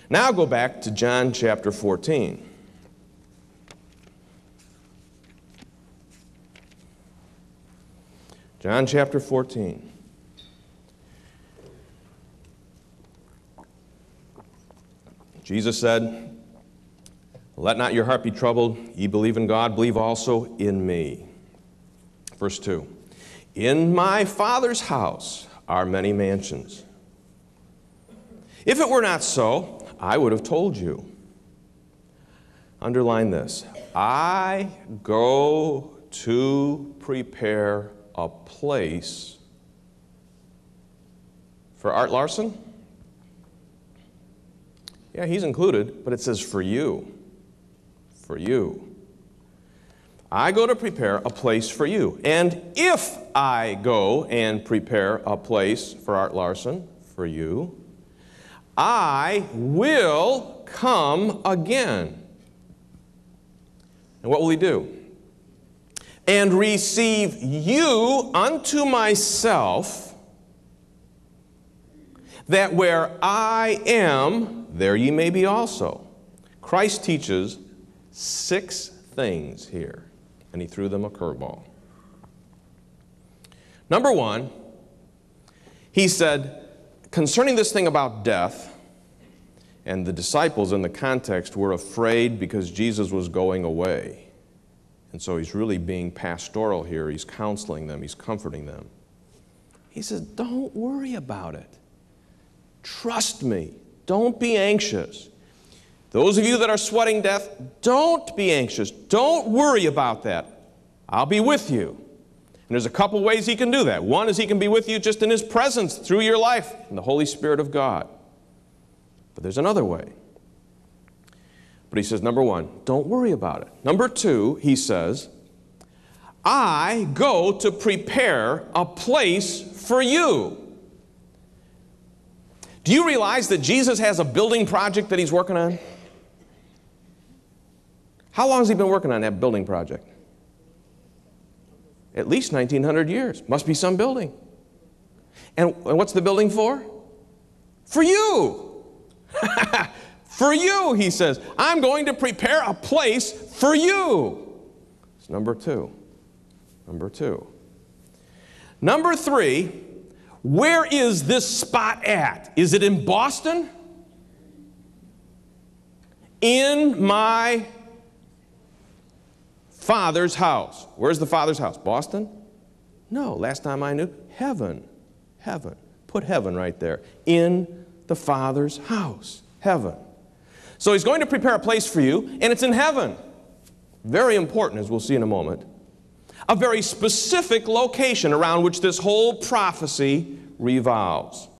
Now go back to John chapter 14. John chapter 14. Jesus said, "Let not your heart be troubled. Ye believe in God, believe also in me." Verse 2. "In my Father's house are many mansions. If it were not so, I would have told you." Underline this. I go to prepare a place for Art Larson? Yeah, he's included, but it says for you. For you. I go to prepare a place for you. And if I go and prepare a place for Art Larson, for you, I will come again. And what will he do? And receive you unto myself, that where I am, there ye may be also. Christ teaches 6 things here, and he threw them a curveball. Number 1, he said, concerning this thing about death, and the disciples in the context were afraid because Jesus was going away. And so he's really being pastoral here. He's counseling them. He's comforting them. He says, don't worry about it. Trust me. Don't be anxious. Those of you that are sweating death, don't be anxious. Don't worry about that. I'll be with you. And there's a couple ways he can do that. One is he can be with you just in his presence through your life in the Holy Spirit of God. But there's another way. But he says, number 1, don't worry about it. Number 2, he says, I go to prepare a place for you. Do you realize that Jesus has a building project that he's working on? How long has he been working on that building project? At least 1900 years. Must be some building. And what's the building for? For you. For you, he says. I'm going to prepare a place for you. It's number 2. Number 2. Number 3, where is this spot at? Is it in Boston? In my Father's house. Where's the Father's house? Boston? No, last time I knew, heaven. Heaven. Put heaven right there. In the Father's house. Heaven. So he's going to prepare a place for you, and it's in heaven. Very important, as we'll see in a moment. A very specific location around which this whole prophecy revolves.